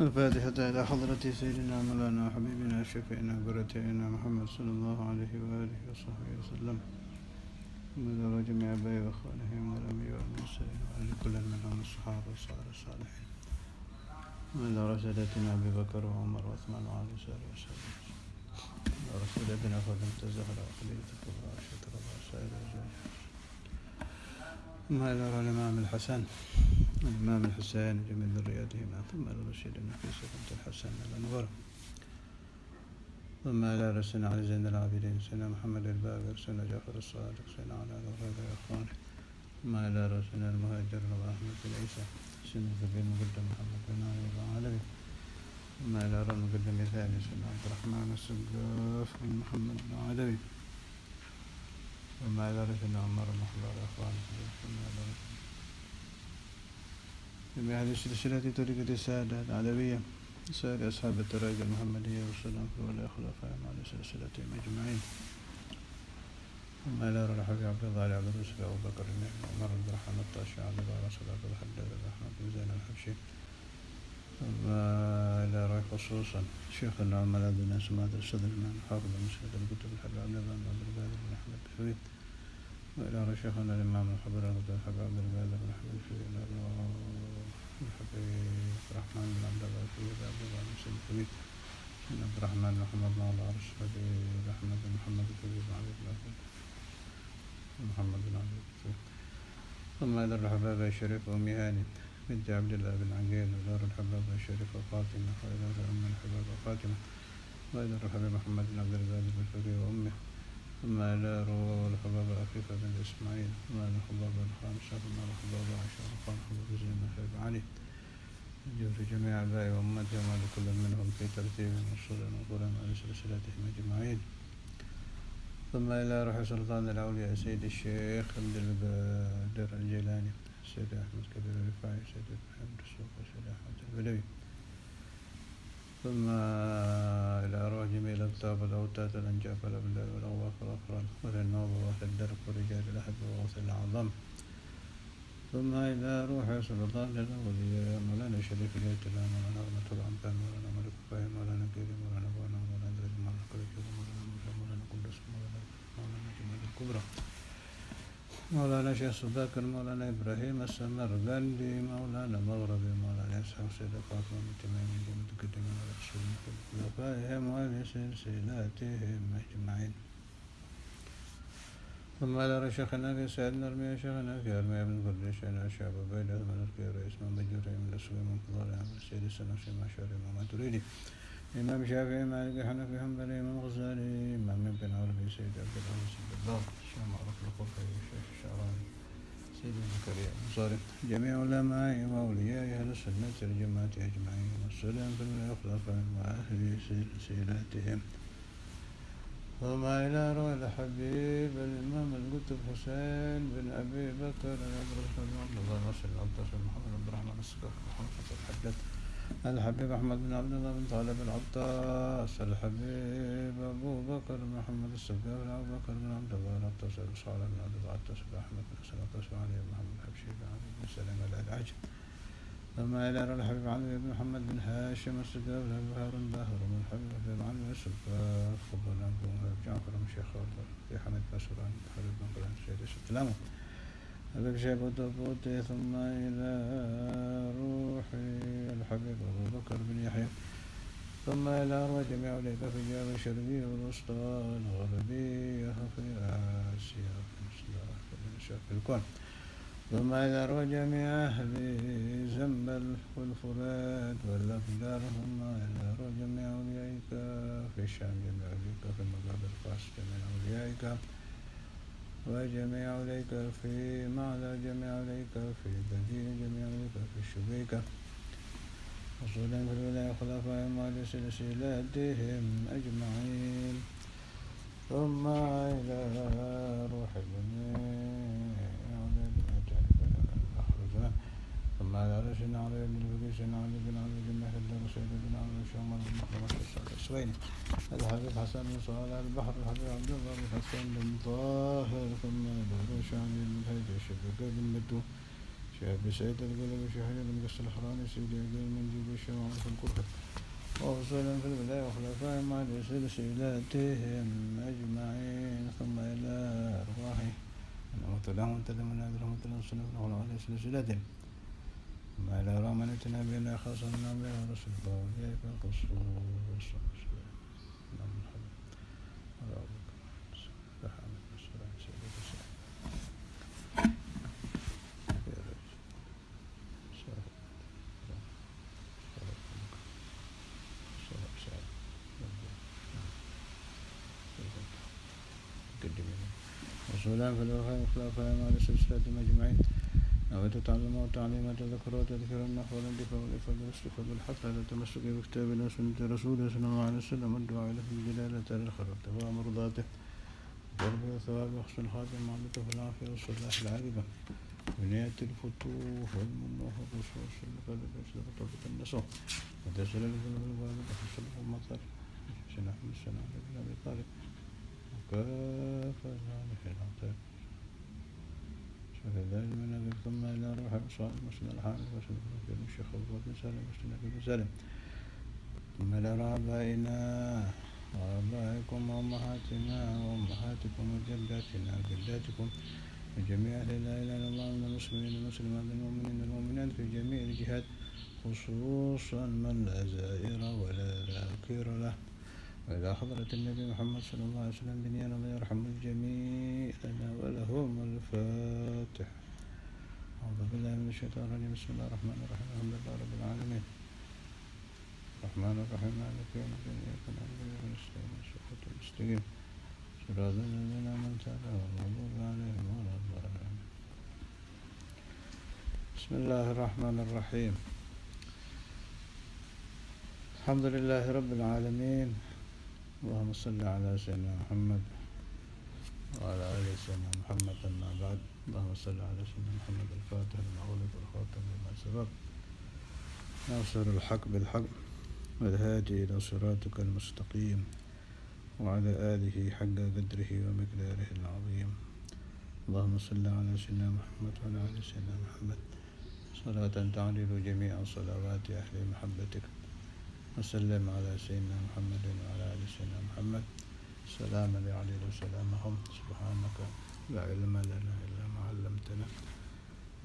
الفاتحة إلى حضرة سيدنا مولانا وحبيبنا شفيعنا برتعنا محمد صلى الله عليه وآله وصحبه وسلم ومن جميع آبائه وإخوانه من الأنبياء والمرسلين وعلى كل منهم الصحابة والصالحين الصالحين ومن رسالتنا أبي بكر وعمر وعثمان وعلي سائر وسلم ورسالتنا فاطمة الزهراء وخديجة الكبرى وعائشة رضي الله سائر أزواجها ثم إلى الإمام الحسن الإمام الحسين جميع ذرياتهما ثم إلى رشيد النفيس بنت الحسن الأنور ثم إلى رسولنا علي زين العابدين سيدنا محمد الباقر سيدنا جعفر الصادق سيدنا علي الغيظ إخوانه ثم إلى رسولنا المهاجر أحمد بن عيسى سيدنا الكبير المقدم محمد بن علي العالمي ثم إلى المقدم الثاني سيدنا عبد الرحمن السقاف بن محمد بن علوي ثم إلى رسولنا عمر بن حضار إخوانه ثم إلى جميع هذه السلسلة طريقة السادة العلوية سائر أصحاب الطريقة المحمدية والسلام ولا خلفائهم على سلسلتهم أجمعين ثم إلى الحبيب عبد الله عبد الرسول أبو بكر بن عمر عبد الرحمن الطاشي عبد الله رسول عبد الحداد الرحمن بن زين الحبشي ثم إلى روح خصوصا شيخنا وملاذ الناس مات الصدر من حافظ المسجد الكتب الحبيب عبد الله بن عبد القادر بن أحمد الحبيب وإلى شيخنا الإمام الحبر عبد الحبيب عبد القادر بن أحمد الحبيب الحبيب الرحمن بن عبد الله الحبيب عبد الله بن سيد الحبيب بن عبد الرحمن بن محمد بن الله عرش الحبيب أحمد بن محمد الحبيب بن عبد الله محمد بن عبد الله ثم إلى الحبابة الشريف أم هاني بنت عبد الله بن عقيل ودار الحبابة الشريف فاطمة وإلى أم الحبابة فاطمة وإلى الحبيب محمد بن عبد القادر بن الحبيب وأمه ثم إلى الحبابة عفيفة بن إسماعيل ثم إلى الحبابة الخامسة ثم إلى الحبابة عائشة وقال حبابة زينب بن علي جبر جميع آبائي وأمتي وما لكل منهم في ترتيب وصول وقرآن على سلسلتهم أجمعين ثم إلى روح سلطان الأولياء سيد الشيخ عبد القادر الجيلاني سيد أحمد كبير الرفاعي سيد محمد السوق سيد أحمد البدوي ثم إلى روح جميع الأقطاب الأوتاد الأنجاب الأبدال والأغواف والأفراد والنوب وأهل الدرك ورجال الأحد وغوث الأعظم ثم إلى روح سلطان الأولياء مولانا شريف اليت الله مولانا رحمة العنبان مولانا ملك فاهم مولانا كريم مولانا بوانا مولانا درج مولانا كريم مولانا موسى مولانا قدس مولانا جمال الكبرى مولانا شيخ صداقر مولانا إبراهيم السمرقندي مولانا مغربي مولانا إسحاق سيد فاطمة بنت ميمون متقدمين على رسول خلفائهم وعلى سلسلاتهم أجمعين ثم على شيخنا في سيدنا أرميا شيخنا في أرميا بن قرديش أنا شعب بيده من الكير رئيس من بجوري من السوي من فضل عام السيد السنوسي ما شاري ما تريدي إمام شافعي مالك حنفي حنبلي إمام غزالي إمام بن عربي سيد عبد العزيز بن الله الشيخ معروف الخلفي الشيخ الشعراني سيد زكريا المصاري جميع علماء وأولياء أهل السنة الجماعة أجمعين والسلام في الخلفاء وأهل سلسلاتهم ثم إلى روح الحبيب الإمام القطب حسين بن أبي بكر عبد الله ناصر العباس محمد عبد الرحمن السقاف محمد الحداد الحبيب أحمد بن عبد الله بن طالب العطاس الحبيب أبو بكر محمد السقاف أبو بكر بن عبد الله العطاس صالح بن عبد الله العطاس أحمد بن سلمة العطاس وعلي بن محمد الحبشي بن علي بن سلمة العجل ثم إلى الحبيب علي بن محمد بن هاشم السقاف الحبيب هارون باهر بن الحبيب علي السقاف قبل أن جعفر بن شيخ في حمد بسران حبيب بن قرآن سيد السلام حبيب شيخ بوتي ثم إلى روح الحبيب أبو بكر بن يحيى ثم إلى أروى جميع أولئك في الجبهة الشرقية والوسطى الغربية في آسيا في الكون ثم إلى أروى جميع أهل زنبل والفرات والأقدار ثم إلى أروى جميع أوليائك في الشام جميع أوليائك في المقابر الخاص جميع أوليائك وجميع أوليائك في معلى جميع أوليائك في بديع جميع أوليائك في الشبيكة وصولا في الولاية خلفائهم وعلى سلسلاتهم أجمعين ثم إلى روح جميع ثم على رسولنا علي بن البقيع سيدنا علي بن علي بن محمد بن سيد بن علي شمر بن محمد السويني الحبيب حسن بن صالح البحر الحبيب عبد الله بن حسن بن طاهر ثم إلى روح علي بن الهيدي الشبكة بن مدو شهاب سعيد القلب شهيد المقص الحراني سيدي عقيل المنجيب الشمع في الكرهة وصولا في البداية وخلفاء مع سلسلتهم أجمعين ثم إلى أرواحهم رحمة الله وانتدم من هذه رحمة الله وصلى الله عليه سلسلتهم ثم إلى رحمتنا بنا خاصنا بها رسول الله إليك الخصوص وسلام في الوفاء والخلافة مع السلسلة المجمعين نويت تعلم وتعليم وتذكر وتذكر النحو والاندفاع والإفاد والاستفاد والحث على التمسك بكتاب الله وسنة رسوله صلى الله عليه وسلم والدعاء له بالجلالة على الخير واتباع مرضاته والقرب والثواب وحسن الخاتم مع اللطف والعافية والصلاح العاقبة ونية الفتوح والمنوح والرسوس والقلب والصدق وطلبة النصوح وتسأل الذنوب الوالد وحسن المطر سنة من السنة بن أبي طالب وكافة ذلك العطاء شكرا دائما نبي ثم إلى روح الصائم مسلم الحامل وسلم بن الشيخ أبو بن سالم مسلم بن سالم ثم إلى آبائنا وآبائكم وأمهاتنا وأمهاتكم وجداتنا وجداتكم وجميع أهل لا إله إلا الله من المسلمين والمسلمات والمؤمنين والمؤمنات في جميع الجهات خصوصا من لا زائر ولا ذاكر له وإلى حضرة النبي محمد صلى الله عليه وسلم بنيان الله يرحم الجميع لنا ولهم الفاتح أعوذ بالله من الشيطان الرجيم بسم الله الرحمن الرحيم الحمد لله رب العالمين الرحمن الرحيم مالك يوم الدين إياك نعبد وإياك نستعين صراط المستقيم صراط الذين أنعمت عليهم غير المغضوب عليهم ولا الضالين بسم الله الرحمن الرحيم الحمد لله رب العالمين اللهم صل على سيدنا محمد وعلى آل سيدنا محمد أما بعد اللهم صل على سيدنا محمد الفاتح لما أغلق والخاتم لما سبق ناصر الحق بالحق والهادي إلى صراطك المستقيم وعلى آله حق قدره ومقداره العظيم اللهم صل على سيدنا محمد وعلى آل سيدنا محمد صلاة تعدل جميع صلوات أهل محبتك وسلم على سيدنا محمد وعلى آل سيدنا محمد سلاما يعلل سلامهم سبحانك لا علم لنا إلا ما علمتنا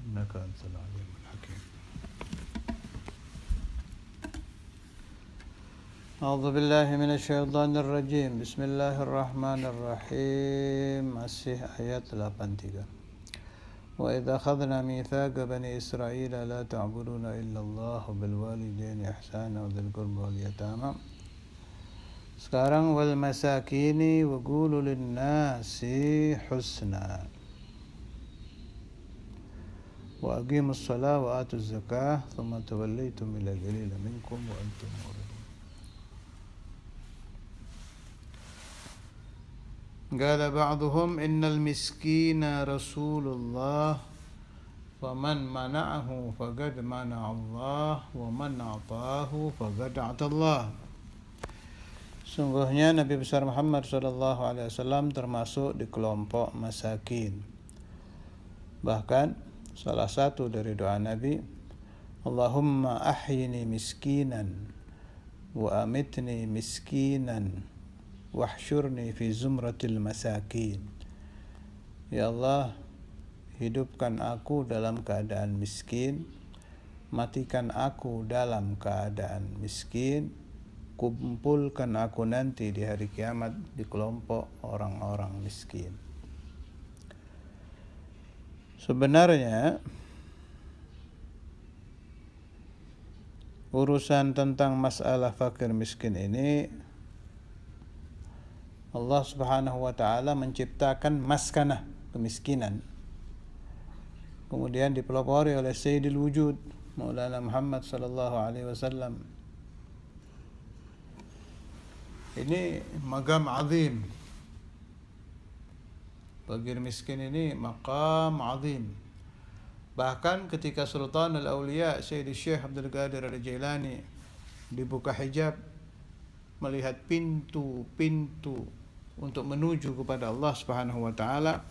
إنك أنت العليم الحكيم أعوذ بالله من الشيطان الرجيم بسم الله الرحمن الرحيم Masih ayat 83 وإذا أخذنا ميثاق بني إسرائيل لا تعبدون إلا الله وبالوالدين إحسانا وذي القربى واليتامى. Sekarang wal masakini wa qulu linnasi husna wa aqimus shalah wa atuz zakah thumma tawallaytum ila qalilin minkum wa antum muridun. Qala ba'duhum innal miskina rasulullah faman mana'ahu faqad mana'a Allah wa man a'tahu faqad a'ta Allah. Sungguhnya Nabi besar Muhammad SAW termasuk di kelompok masakin. Bahkan salah satu dari doa Nabi, Allahumma ahyini miskinan wa amitni miskinan wahsyurni fi zumratil masakin. Ya Allah, hidupkan aku dalam keadaan miskin, matikan aku dalam keadaan miskin, kumpulkan aku nanti di hari kiamat di kelompok orang-orang miskin. Sebenarnya urusan tentang masalah fakir miskin ini Allah Subhanahu wa taala menciptakan maskanah, kemiskinan. Kemudian dipelopori oleh Sayyidil Wujud Maulana Muhammad sallallahu alaihi wasallam. Ini maqam azim. Fakir miskin ini maqam azim. Bahkan ketika Sultan al-Awliya Sayyid Syekh Abdul Qadir al-Jailani dibuka hijab melihat pintu-pintu untuk menuju kepada Allah Subhanahu wa taala,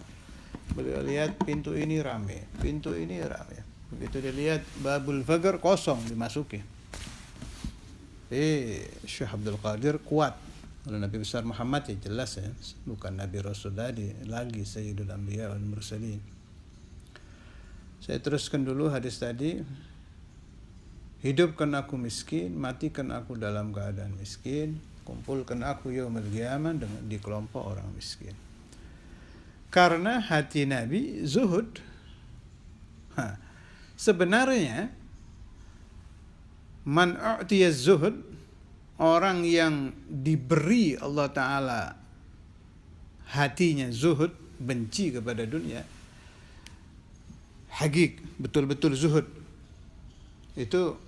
beliau lihat pintu ini ramai, pintu ini ramai. Begitu dilihat babul faqr kosong, dimasuki. Syekh Abdul Qadir kuat. Kalau Nabi besar Muhammad ya jelas ya, bukan Nabi Rasul lagi Sayyidul Anbiya wal Mursalin. Saya teruskan dulu hadis tadi. Hidupkan aku miskin, matikan aku dalam keadaan miskin, kumpulkan aku yaumul qiyamah di kelompok orang miskin. Karena hati Nabi zuhud. Sebenarnya man u'tiya zuhud, orang yang diberi Allah Ta'ala hatinya zuhud, benci kepada dunia, hakik, betul-betul zuhud, itu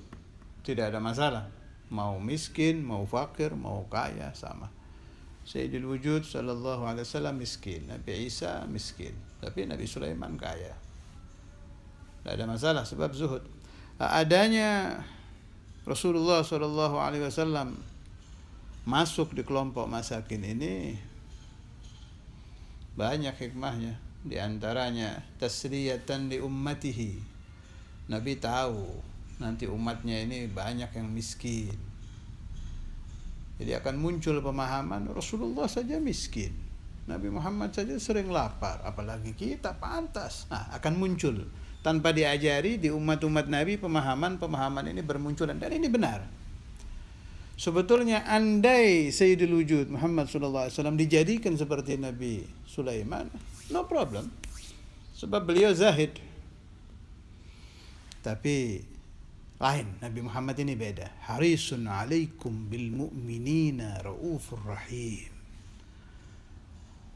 tidak ada masalah. Mau miskin, mau fakir, mau kaya, sama. Sayyidul Wujud sallallahu alaihi wasallam miskin, Nabi Isa miskin, tapi Nabi Sulaiman kaya. Tidak ada masalah sebab zuhud. Adanya Rasulullah sallallahu alaihi wasallam masuk di kelompok masakin ini banyak hikmahnya. Di antaranya tasliyatan li ummatihi. Nabi tahu nanti umatnya ini banyak yang miskin. Jadi akan muncul pemahaman Rasulullah saja miskin, Nabi Muhammad saja sering lapar, apalagi kita pantas. Nah, akan muncul tanpa diajari di umat-umat Nabi pemahaman ini bermunculan, dan ini benar. Sebetulnya andai Sayyidul Wujud Muhammad SAW dijadikan seperti Nabi Sulaiman, no problem, sebab beliau zahid. Tapi lain, Nabi Muhammad ini beda. Harisun alaikum bil mu'minina raufur rahim.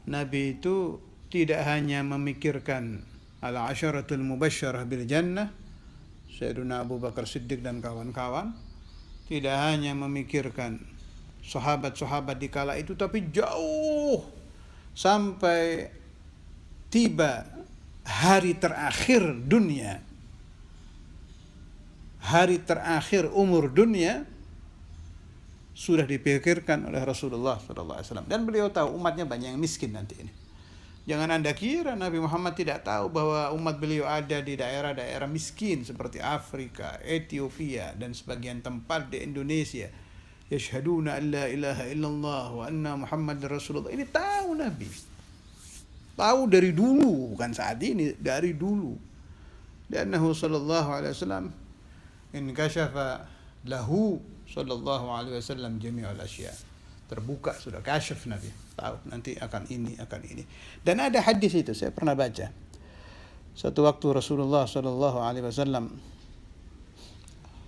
Nabi itu tidak hanya memikirkan al-asyaratul mubasysyarah bil jannah, Sayyiduna Abu Bakar Siddiq dan kawan-kawan, tidak hanya memikirkan sahabat-sahabat di kala itu, tapi jauh sampai tiba hari terakhir dunia, hari terakhir umur dunia, sudah dipikirkan oleh Rasulullah SAW. Dan beliau tahu umatnya banyak yang miskin nanti ini. Jangan Anda kira Nabi Muhammad tidak tahu bahwa umat beliau ada di daerah-daerah miskin seperti Afrika, Ethiopia, dan sebagian tempat di Indonesia. Yashhaduna an la ilaha illallah wa anna Muhammad Rasulullah. Ini tahu Nabi. Tahu dari dulu, bukan saat ini, dari dulu. Li'annahu sallallahu alaihi wasallam in kasyafa lahu sallallahu alaihi wasallam jami'ul asya. Terbuka sudah, kasyaf Nabi, tahu nanti akan ini, akan ini. Dan ada hadis itu saya pernah baca. Satu waktu Rasulullah sallallahu alaihi wasallam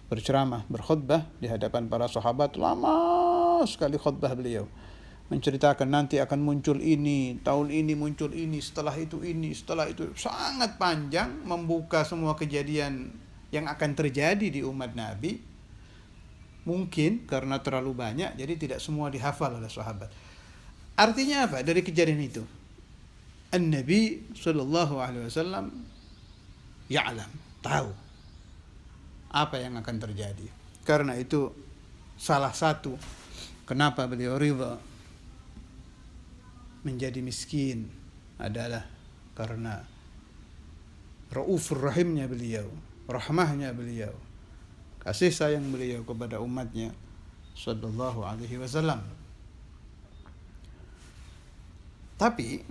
berceramah, berkhutbah di hadapan para sahabat, lama sekali khutbah beliau. Menceritakan nanti akan muncul ini, tahun ini muncul ini, setelah itu ini, setelah itu, sangat panjang, membuka semua kejadian yang akan terjadi di umat Nabi. Mungkin karena terlalu banyak, jadi tidak semua dihafal oleh sahabat. Artinya apa dari kejadian itu? An-Nabi sallallahu alaihi wasallam ya'lam, tahu apa yang akan terjadi. Karena itu salah satu kenapa beliau ridha menjadi miskin adalah karena raufur rahimnya beliau, rahmahnya beliau, kasih sayang beliau kepada umatnya sallallahu alaihi wasallam. Tapi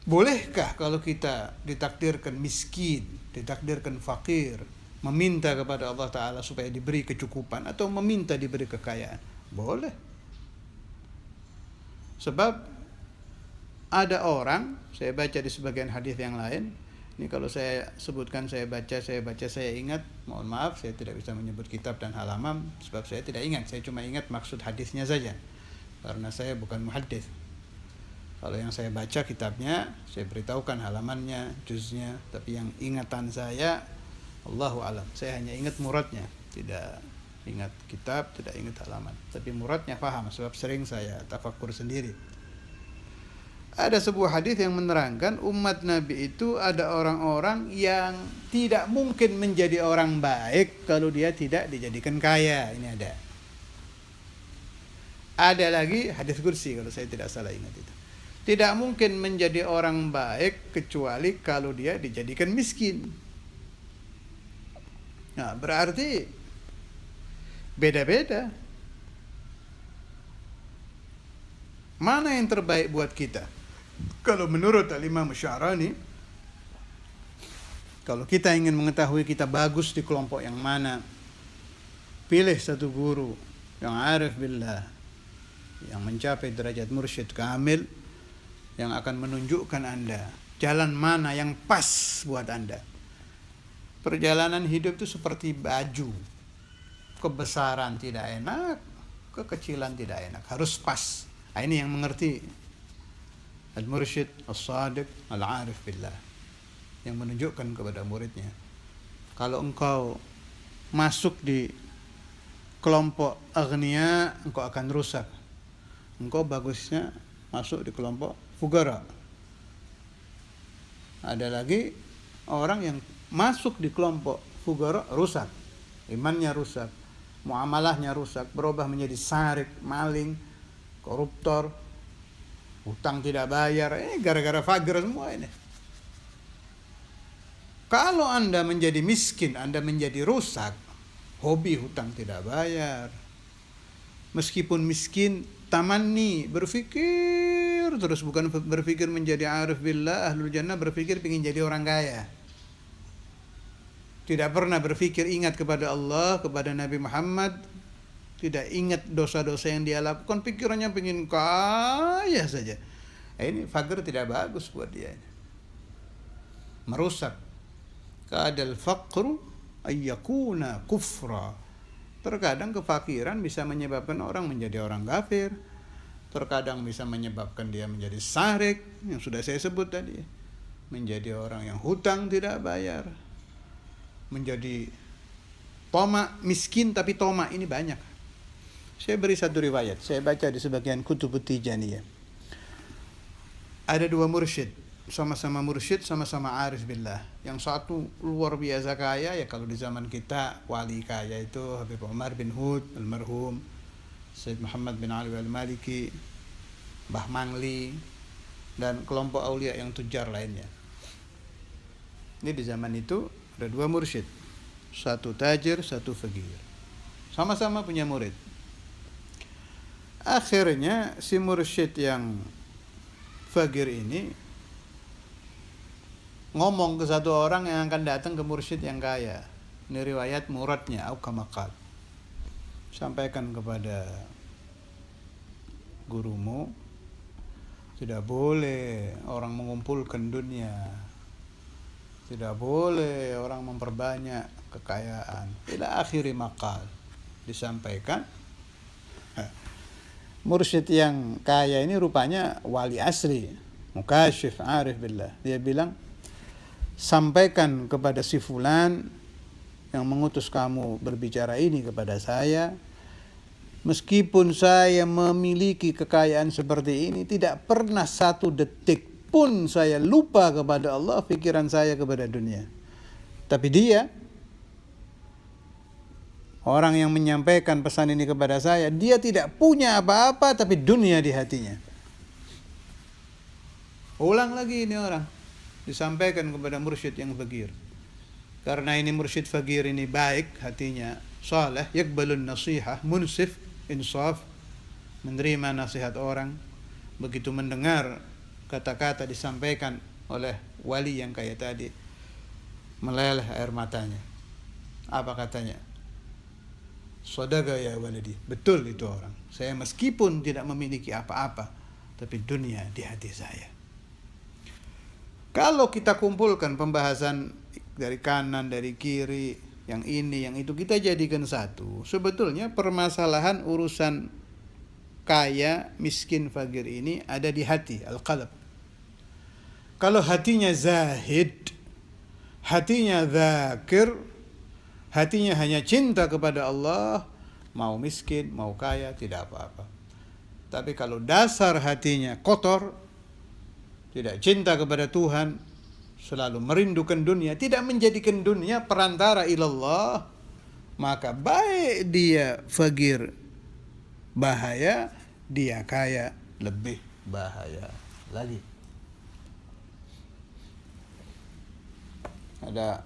bolehkah kalau kita ditakdirkan miskin, ditakdirkan fakir, meminta kepada Allah Ta'ala supaya diberi kecukupan atau meminta diberi kekayaan? Boleh. Sebab ada orang, saya baca di sebagian hadis yang lain, ini kalau saya sebutkan, saya baca, saya ingat, mohon maaf, saya tidak bisa menyebut kitab dan halaman, sebab saya tidak ingat, saya cuma ingat maksud hadisnya saja, karena saya bukan muhaddits. Kalau yang saya baca kitabnya, saya beritahukan halamannya, juznya, tapi yang ingatan saya, Allahu alam, saya hanya ingat muradnya, tidak ingat kitab, tidak ingat halaman, tapi muradnya paham, sebab sering saya tafakkur sendiri. Ada sebuah hadis yang menerangkan umat Nabi itu ada orang-orang yang tidak mungkin menjadi orang baik kalau dia tidak dijadikan kaya. Ini ada. Ada lagi hadis kursi kalau saya tidak salah ingat itu. Tidak mungkin menjadi orang baik kecuali kalau dia dijadikan miskin. Nah, berarti beda-beda. Mana yang terbaik buat kita? Kalau menurut Al-Imam Sya'rani, kalau kita ingin mengetahui kita bagus di kelompok yang mana, pilih satu guru yang arif billah, yang mencapai derajat mursyid kamil, yang akan menunjukkan Anda jalan mana yang pas buat Anda. Perjalanan hidup itu seperti baju. Kebesaran tidak enak, kekecilan tidak enak, harus pas. Nah, ini yang mengerti al-mursyid, as-sadiq, al-arif billah, yang menunjukkan kepada muridnya. Kalau engkau masuk di kelompok aghnia, engkau akan rusak. Engkau bagusnya masuk di kelompok fugara. Ada lagi orang yang masuk di kelompok fugara rusak. Imannya rusak, muamalahnya rusak, berubah menjadi sarik, maling, koruptor, hutang tidak bayar. Ini gara-gara fakir semua ini. Kalau Anda menjadi miskin, Anda menjadi rusak, hobi hutang tidak bayar. Meskipun miskin, tamanni, berpikir terus, bukan berpikir menjadi arif billah, ahlul jannah, berpikir ingin jadi orang kaya. Tidak pernah berpikir ingat kepada Allah, kepada Nabi Muhammad, tidak ingat dosa-dosa yang dia lakukan, pikirannya ingin kaya saja. Ini fakir tidak bagus buat dia. Merusak. Kadal faqru ayyakuna kufra. Terkadang kefakiran bisa menyebabkan orang menjadi orang kafir. Terkadang bisa menyebabkan dia menjadi sarik, yang sudah saya sebut tadi. Menjadi orang yang hutang tidak bayar. Menjadi toma, miskin tapi toma, ini banyak. Saya beri satu riwayat, saya baca di sebagian kutub Tijaniyah. Ada dua mursyid, sama-sama mursyid, sama-sama arif billah. Yang satu luar biasa kaya, ya kalau di zaman kita wali kaya itu Habib Umar bin Hud almarhum, Sayyid Muhammad bin Ali al-Maliki, Mbah Mangli, dan kelompok aulia yang tujar lainnya. Ini di zaman itu ada dua mursyid, satu tajir, satu fakir. Sama-sama punya murid. Akhirnya si mursyid yang fakir ini ngomong ke satu orang yang akan datang ke mursyid yang kaya. Ini riwayat muradnya, au kamaqal. Sampaikan kepada gurumu, tidak boleh orang mengumpulkan dunia, tidak boleh orang memperbanyak kekayaan. Ila akhiri maqal. Disampaikan. Mursyid yang kaya ini rupanya wali asli, mukasyif, arif billah. Dia bilang, sampaikan kepada si fulan yang mengutus kamu berbicara ini kepada saya, meskipun saya memiliki kekayaan seperti ini, tidak pernah satu detik pun saya lupa kepada Allah, pikiran saya kepada dunia. Tapi dia, orang yang menyampaikan pesan ini kepada saya, dia tidak punya apa-apa tapi dunia di hatinya. Ulang lagi ini orang, disampaikan kepada mursyid yang fakir. Karena ini mursyid fakir ini baik hatinya, saleh, yakbalun nasihah, munsif, insaf, menerima nasihat orang. Begitu mendengar kata-kata disampaikan oleh wali yang kaya tadi, meleleh air matanya. Apa katanya? Sadaqa ya waladi. Betul itu orang. Saya meskipun tidak memiliki apa-apa, tapi dunia di hati saya. Kalau kita kumpulkan pembahasan dari kanan, dari kiri, yang ini, yang itu, kita jadikan satu. Sebetulnya permasalahan urusan kaya, miskin, fakir ini ada di hati, al-qalb. Kalau hatinya zahid, hatinya dzakir, hatinya hanya cinta kepada Allah, mau miskin, mau kaya, tidak apa-apa. Tapi kalau dasar hatinya kotor, tidak cinta kepada Tuhan, selalu merindukan dunia, tidak menjadikan dunia perantara ilallah, maka baik dia fakir bahaya, dia kaya lebih bahaya lagi. Ada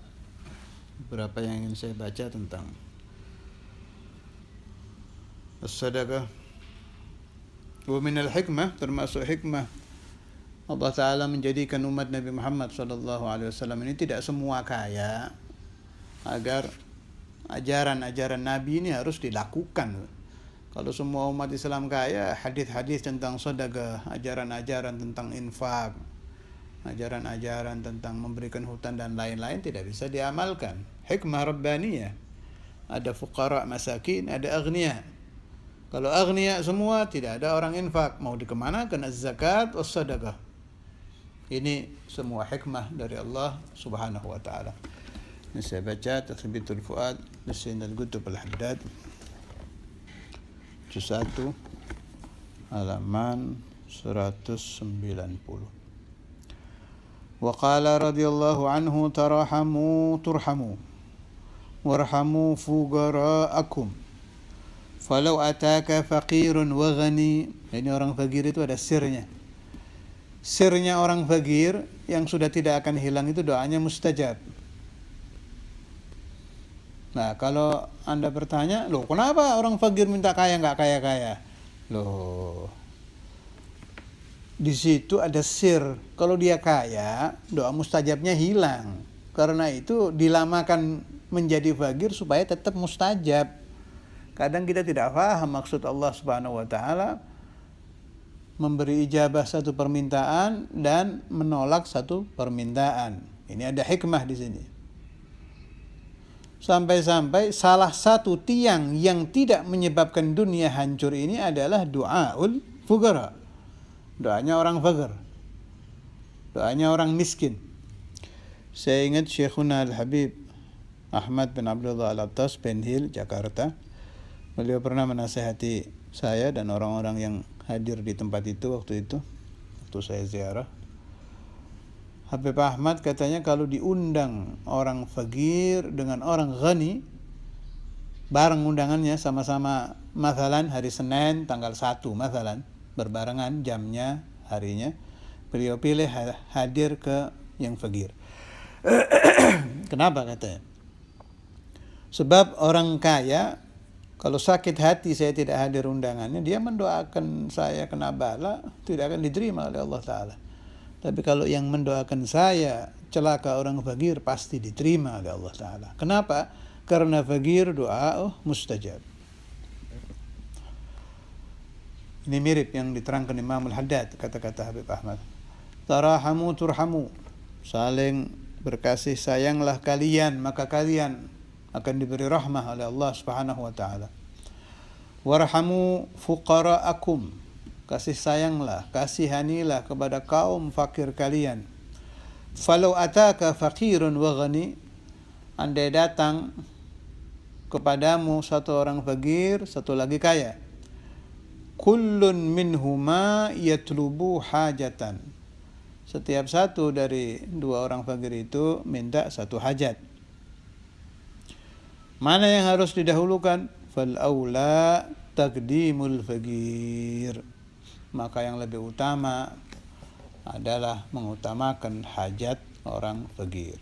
berapa yang ingin saya baca tentang as-sadaqah. Wa minal hikmah, termasuk hikmah Allah Ta'ala menjadikan umat Nabi Muhammad SAW ini tidak semua kaya, agar ajaran-ajaran Nabi ini harus dilakukan. Kalau semua umat Islam kaya, hadis-hadis tentang sedekah, ajaran-ajaran tentang infak, ajaran-ajaran tentang memberikan hutan dan lain-lain tidak bisa diamalkan. Hikmah rabbaniyah. Ada fuqara, masakin, ada aghnia. Kalau aghnia semua, tidak ada orang infak. Mau dikemanakan az-zakat was-sadaqah. Ini semua hikmah dari Allah Subhanahu wa taala. Ini saya baca Tathbitul Fuad Lisin al-Qutb al-Haddad juz 1 halaman 190. Wa qala radhiyallahu anhu tarahamu turhamu warhamu fugara'akum falau ataka faqirun wa ghani. Ini orang fakir itu ada sirnya. Sirnya orang fakir yang sudah tidak akan hilang itu doanya mustajab. Nah, kalau Anda bertanya, loh kenapa orang fakir minta kaya nggak kaya-kaya? Loh, di situ ada sir. Kalau dia kaya, doa mustajabnya hilang. Karena itu dilamakan menjadi fakir supaya tetap mustajab. Kadang kita tidak paham maksud Allah Subhanahu wa taala memberi ijabah satu permintaan dan menolak satu permintaan. Ini ada hikmah di sini. Sampai-sampai salah satu tiang yang tidak menyebabkan dunia hancur ini adalah doaul fuqara. Doanya orang fakir. Doanya orang miskin. Saya ingat Syekhuna Al-Habib Ahmad bin Abdullah Al-Attas Penhil, Jakarta. Beliau pernah menasihati saya dan orang-orang yang hadir di tempat itu waktu saya ziarah. Habib Ahmad katanya kalau diundang orang fakir dengan orang ghani, bareng undangannya sama-sama, mathalan hari Senin tanggal 1 mathalan, berbarengan jamnya, harinya, beliau pilih hadir ke yang fakir. Kenapa katanya? Sebab orang kaya kalau sakit hati saya tidak hadir undangannya, dia mendoakan saya kena bala, tidak akan diterima oleh Allah Ta'ala. Tapi kalau yang mendoakan saya celaka orang fakir, pasti diterima oleh Allah Ta'ala. Kenapa? Karena fakir doa mustajab. Ini mirip yang diterangkan Imam Al-Haddad, kata-kata Habib Ahmad. Tarahamu turhamu. Saling berkasih sayanglah kalian, maka kalian akan diberi rahmah oleh Allah Subhanahu wa taala. Warhamu fuqara'akum. Kasih sayanglah, kasihanilah kepada kaum fakir kalian. Falau ataka faqirun wa ghani. Andai datang kepadamu satu orang fakir, satu lagi kaya. Kullun minhuma yatlubu hajatan. Setiap satu dari dua orang fakir itu minta satu hajat. Mana yang harus didahulukan? Fal aula taqdimul fakir. Maka yang lebih utama adalah mengutamakan hajat orang fakir.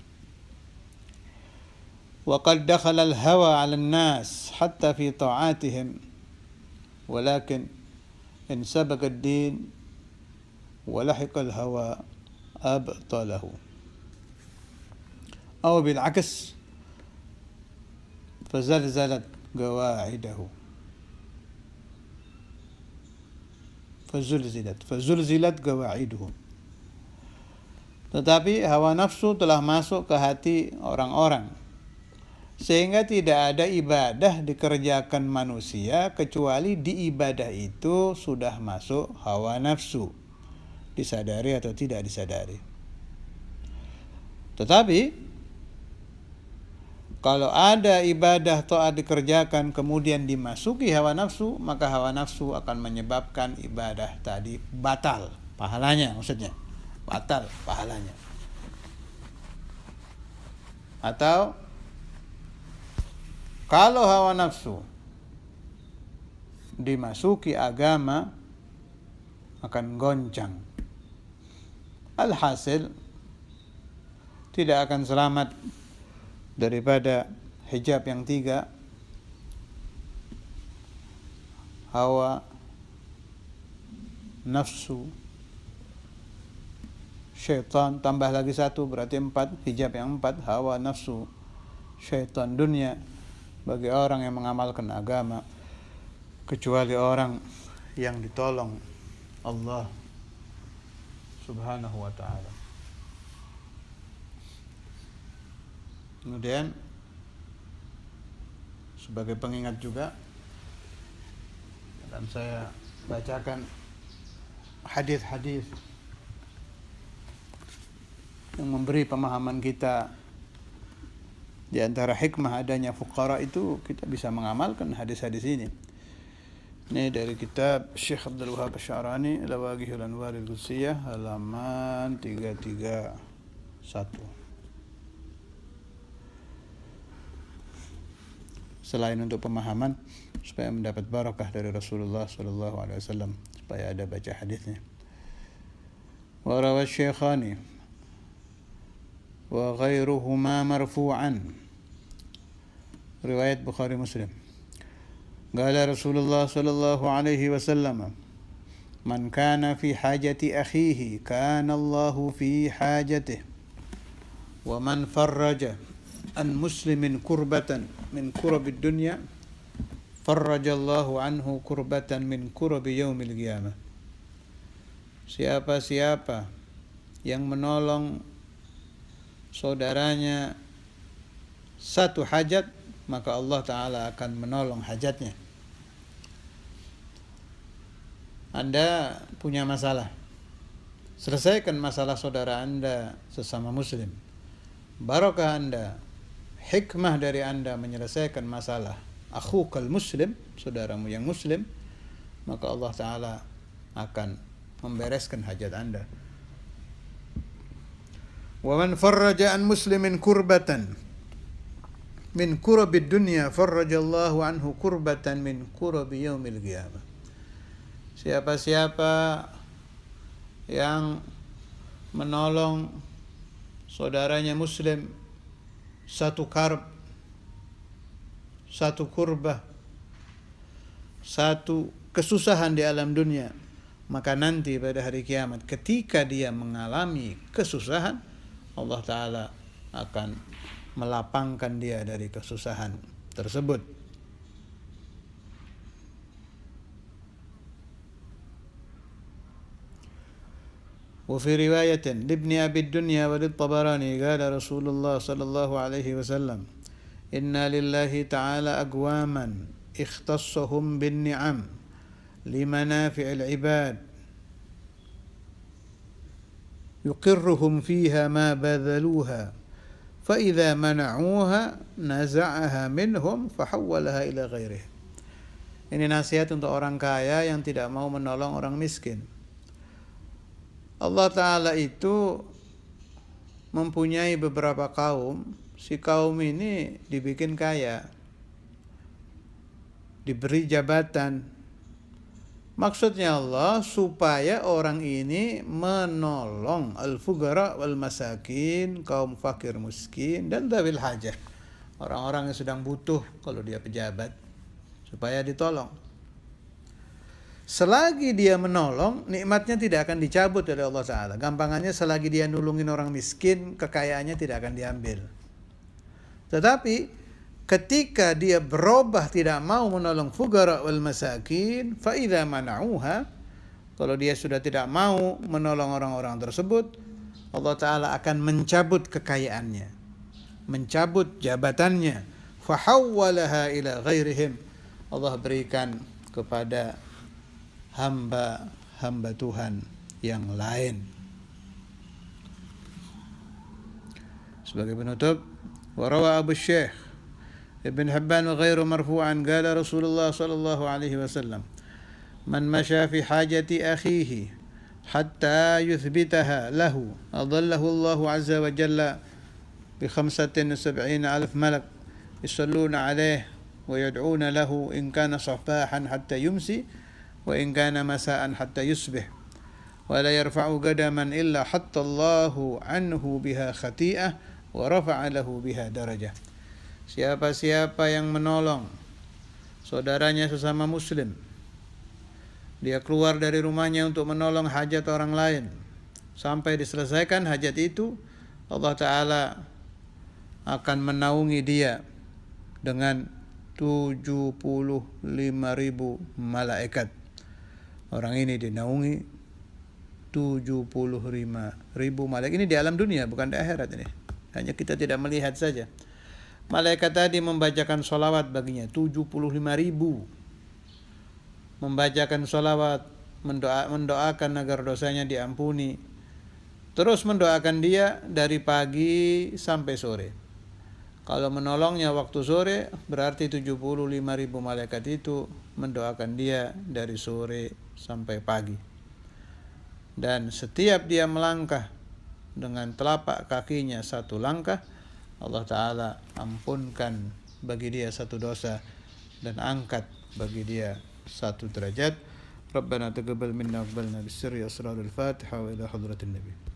Wa qad dakhala al-hawa 'ala an-nas hatta fi ta'atihim. Walakin in sabaqa ad-din wa lahiqa al-hawa abtalahu. Aw bil 'aks فزلزلت قواعده فزلزلت قواعده. Tetapi hawa nafsu telah masuk ke hati orang-orang sehingga tidak ada ibadah dikerjakan manusia kecuali di ibadah itu sudah masuk hawa nafsu, disadari atau tidak disadari. Tetapi kalau ada ibadah taat dikerjakan kemudian dimasuki hawa nafsu, maka hawa nafsu akan menyebabkan ibadah tadi batal pahalanya, maksudnya batal pahalanya. Atau kalau hawa nafsu dimasuki agama akan goncang. Alhasil tidak akan selamat daripada hijab yang 3, hawa, nafsu, syaitan, tambah lagi 1 berarti 4, hijab yang 4, hawa, nafsu, syaitan, dunia, bagi orang yang mengamalkan agama, kecuali orang yang ditolong Allah Subhanahu wa ta'ala. Kemudian sebagai pengingat juga, dan saya bacakan hadis-hadis yang memberi pemahaman kita. Di antara hikmah adanya fuqara itu kita bisa mengamalkan hadis-hadis ini. Ini dari kitab Syekh Abdul Wahab Asy-Sya'rani, Lawaqihul Anwaril Qudsiyah, halaman 331. Selain untuk pemahaman, supaya mendapat barakah dari Rasulullah sallallahu alaihi wasallam, supaya ada baca hadisnya. Wa rawa Syekhani wa ghairuhuma marfu'an, riwayat Bukhari Muslim. Qala Rasulullah sallallahu alaihi wasallam, man kana fi hajati akhihi kana Allahu fi hajatihi, wa man farraja an muslimin kurbatan min kurabid dunya farrajallahu anhu kurbatan min kurabi yaumil qiyamah. Siapa-siapa yang menolong saudaranya satu hajat, maka Allah Ta'ala akan menolong hajatnya. Anda punya masalah, selesaikan masalah saudara Anda sesama muslim. Barakah Anda, hikmah dari Anda menyelesaikan masalah akhukal muslim, saudaramu yang muslim, maka Allah Ta'ala akan membereskan hajat Anda. Wa man farraja an muslimin kurbatan min kurabid dunya farrajallahu anhu kurbatan min kurabi yaumil qiyamah. Siapa-siapa yang menolong saudaranya muslim satu karb, satu kurbah, satu kesusahan di alam dunia, maka nanti pada hari kiamat ketika dia mengalami kesusahan, Allah Ta'ala akan melapangkan dia dari kesusahan tersebut. Wa fi riwayatin libni Abi Dunya wa lit-Tabarani qala Rasulullah sallallahu alaihi wasallam, inna lillahi ta'ala aqwaman ikhtassahum bin ni'am limanafi'il ibad yuqirruhum fiha ma badhaluha fa idza mana'uha naza'aha minhum fahawwalaha ila ghairihi. Ini nasihat untuk orang kaya yang tidak mau menolong orang miskin. Allah Ta'ala itu mempunyai beberapa kaum. Si kaum ini dibikin kaya, diberi jabatan. Maksudnya Allah supaya orang ini menolong al-fuqara wal masakin, kaum fakir miskin dan dzawil hajah, orang-orang yang sedang butuh kalau dia pejabat, supaya ditolong. Selagi dia menolong, nikmatnya tidak akan dicabut oleh Allah Ta'ala. Gampangannya, selagi dia nulungin orang miskin, kekayaannya tidak akan diambil. Tetapi ketika dia berubah tidak mau menolong fuqara wal masakin, fa idza mana'uha, kalau dia sudah tidak mau menolong orang-orang tersebut, Allah Ta'ala akan mencabut kekayaannya, mencabut jabatannya, fa hawwalaha ila ghairihim, Allah berikan kepada hamba-hamba Tuhan yang lain. Sebagai penutup, wa rawa Abu Syekh Ibn Hibban wa ghairu marfu'an qala Rasulullah sallallahu alaihi wasallam, man masya fi hajati akhihi hatta yuthbitaha lahu adallahu Allah azza wa jalla bi 75,000 malak yusalluna alayhi wa yad'una lahu in kana sabahan hatta yumsi wa in kana masa'an hatta yusbih wa la yarfa'u qadaman illa hatta Allahu anhu biha khati'ah wa rafa'a lahu biha darajah. Siapa-siapa yang menolong saudaranya sesama muslim, dia keluar dari rumahnya untuk menolong hajat orang lain, sampai diselesaikan hajat itu, Allah Ta'ala akan menaungi dia dengan 75.000 malaikat. Orang ini dinaungi 75.000 malaikat. Ini di alam dunia, bukan di akhirat ini. Hanya kita tidak melihat saja. Malaikat tadi membacakan sholawat baginya 75.000. Membacakan sholawat, mendoakan agar dosanya diampuni. Terus mendoakan dia dari pagi sampai sore. Kalau menolongnya waktu sore, berarti 75.000 malaikat itu mendoakan dia dari sore sampai pagi. Dan setiap dia melangkah dengan telapak kakinya satu langkah, Allah Ta'ala ampunkan bagi dia satu dosa dan angkat bagi dia satu derajat. Rabbana taqabbal minna wa aqbalna bis-sirri asrarul Fatiha wa ila hadratin Nabi.